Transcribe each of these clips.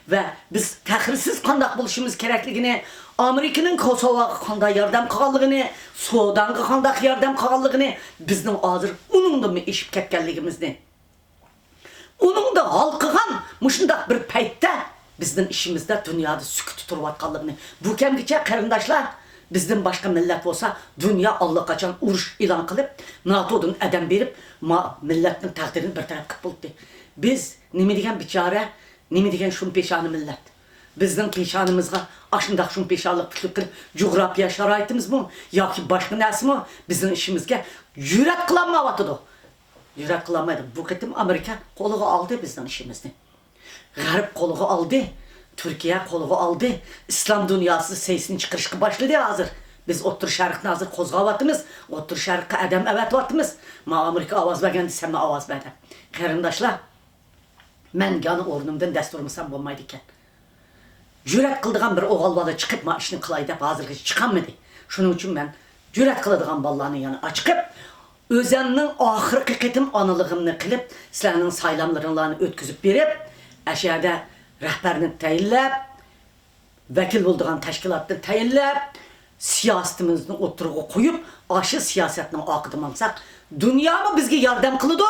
ve biz tahirsiz qandaq buluşumuz kerakligini, Amerika'nın Kosovaga qanday yordam qilganligini, Sudanga qandaq yordam qilganligini, bizning hozir uningda eshib ketganligimizni, uningda halqigan mushundaq bir paytda bizning ishimizda dunyoda sukut turayotganligini, bu kamgacha qarindoshlar bizden başka millet olsa dünya allaqachon urush e'lon qilib, NATO'dan adam berib, milletning taqdirini bir taraf qilib bo'ldi. Biz nima degan bichora, nima degan shun peshani millet. Bizning peshanimizga ashundaq shun peshanlik putluk qilib, coğrafya sharoitimiz bu yoki boshqa narsami bizning ishimizga yurak qilolmayotdi. Yurak qilolmaydi. Bu qitim Amerika qo'liga oldi bizning ishimizni. G'arb qo'liga oldi. Türkiye koluğu aldı. İslam dünyası sesini çıkırışkı başladı hazır. Biz Otur Şarkı'nı hazır kozgavatımız. Otur Şarkı adam evet vatımız. Ma Amerika avaz vergendi, sen ma avaz verdim. Karındaşlar, ben yanı ornumdan desturmasam olmaydı iken. Cüret kıldığım bir oğal bala çıkıp ma işini kılaydı. Hazır hiç çıkamadı. Şunun için ben cüret kıldığım ballarının yanı açıkıp, özeninin ahırkı ketim analığımını kılıp, sizlerin saylamlarını ötküzüp verip, aşağıda rəhbərini təyinləb, vəkil bulduğun təşkilatını təyinləb, siyasetimizni oturuğa koyup, aşı siyasetini akıdamansaq, dünya mı bizge yardım kılıdı?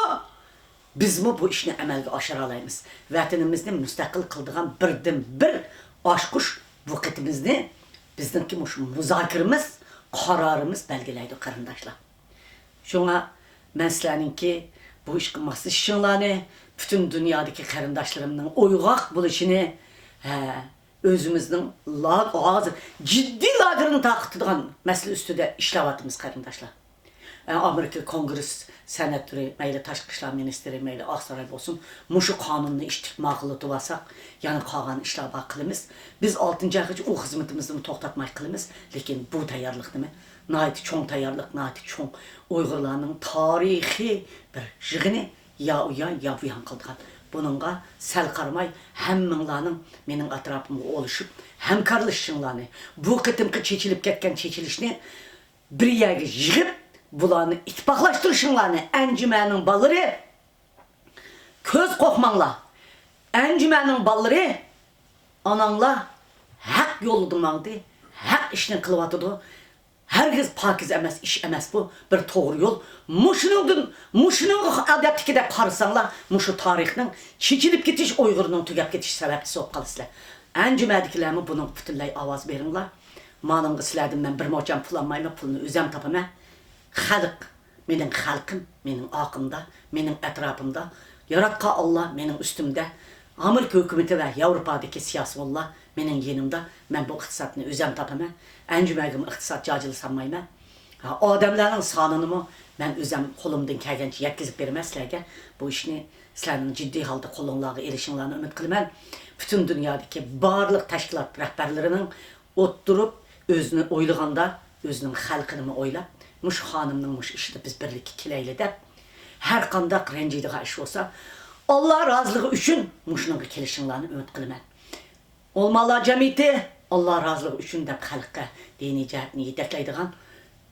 Biz mi bu işini əməldə aşıralayımız? Vətənimizni müstəqil kıldığın bir aşkuş vakitimizni bizdeki müzakirimiz, kararımız belgeləydi qarındaşlar. Şuna mən sizlərinki bu iş qılması işinlərini, bütün dünyadaki karındaşlarımın oygaq buluşunu, özümüzün ciddi lagırını takıtıdığın mesele üstüde işlevatımız karındaşlar. Amerika Kongres senatörü, meyli Taşqı İşlər Ministeri, meyli Ağsaray olsun, muşu kanununu iştirmaqlı duvasak, yani qalan işler kılımız. Biz 6. ayıcı o hizmetimizi toxtatmayı kılımız, lakin bu tayarlıq değil mi? Nəhayət çoğun tayarlıq, nəhayət çoğun Uyğurlarının tarihi bir jığını ya uyan ya uyan kıldığın. Bununla sel karmay hemminlarının benim etrafımda oluşup hemkarlaşışınlarını, bu kıtımkı çeçilip ketken çeçilişini bir yere yığıp bularını ittifaklaştırışınlarını encümenin balları köz kokmanla encümenin balları ananla hak yolu durmadı, hak işini kılıvatıdı. Herkes pakiz emes, iş emes bu. Bir doğru yol. Muşunun adetki de karısanlar, muşu tarihinin çekilip getiş, Uygur'un tügep getiş sebepçisi olup kalısılar. Encümedikilerimi bunun bütünlüğü avaz verinler. Malımı silerdim ben bir moçam pulanmayla pulunu üzem tapama. Halk, benim halkım, benim akımda, benim etrafımda. Yaratka Allah benim üstümde. Amerika hükümeti ve Avrupa'daki siyasi valla benim yanımda. Ben bu iktisatını üzem tapama. Encümegim iktisatçı sanmayma. Adamların sanını ben üzem kolumdan kelgençi yetkizip vermezlerken bu işini sizlerin ciddi halde kolonlarına erişinlerini ümit kılmam. Bütün dünyadaki barlıq teşkilat rəhbərlərinin oturup özünü oylığanda özünün halkını oylap muş hanımның muş işini biz birlik kileyle de her kandaq rencidiğe iş olsa Allah razılığı üçün muşunun kelişinlerini ümit kılmam. Olmalar cemiyeti Allah razılığı üçün de halkka dini cəhətini yedekleydiğen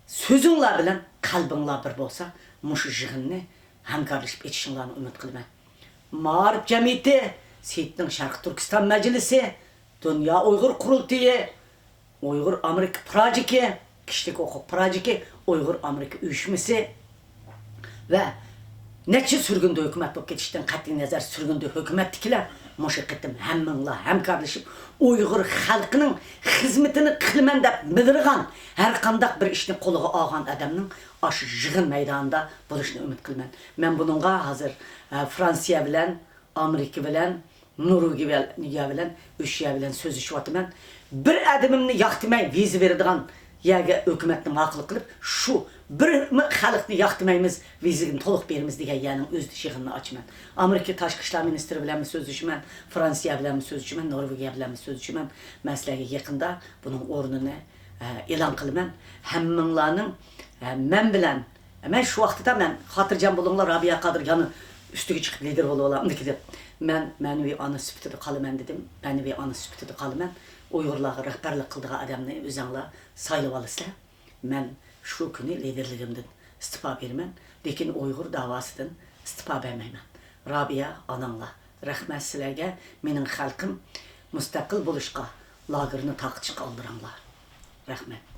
sözünler bilen kalbinler bir bolsa muşu jığınını hemkarlaşıp etişinlerini ümit kılmam. Mağarip cemiyeti, Seyit'nin Şarkı Türkistan Meclisi, Dünya Uygur Kurultayı, Uygur Amerika Projiki, Kişilik Hukuk Projiki, Uygur Amerika Uyuşması ve neçe sürgünde hükümet bu geçişten katli nazar sürgünde hükümettikiler muşakittim hemminla hemkarlaşıp Uygur halkının hizmetini kılmen de bildirgan her kandak bir işini koluğa ağan adamның aşı jığın meydanında buluşunu ümit kılmen. Ben bununla hazır Fransiya bilen, Amerika bilen, Norvegiya bilen, Üşya bilen söz işvatımen bir adımını yaktimay vizi verdiğin yerge hükümetini haklı kılıp şu bir halkını yaktimayımız vizini toluk berimiz diye yani öz dişiğini açman. Amerika Taşqı İşlər Ministeri bilen mi söz düşmen, Fransiya bilen mi söz düşmen, Norvegiya bilen mi söz düşmen mesleğe yakında bunun ornunu elan kılman. Hemminlarının men bilen, men şu vaxtıda men hatırcam bulunlar Rabia Kadir yanı üstüge çıkıp lider olam dedi. Men manevi ana sübütüde kalımen dedim. Manevi ana sübütüde kalımen. Uygurlarga rəhbərlik qıldığı adamını özünlə sayılıb alısılar. Men şu günü liderligimden istifa vermem. Lekin Uygur davasıdan istifa vermeymen. Rabia ananla Rəhmət sizlərə. Mənim xalqım müstəqil buluşqa lağırını taqçı qaldırırlar. Rəhmət.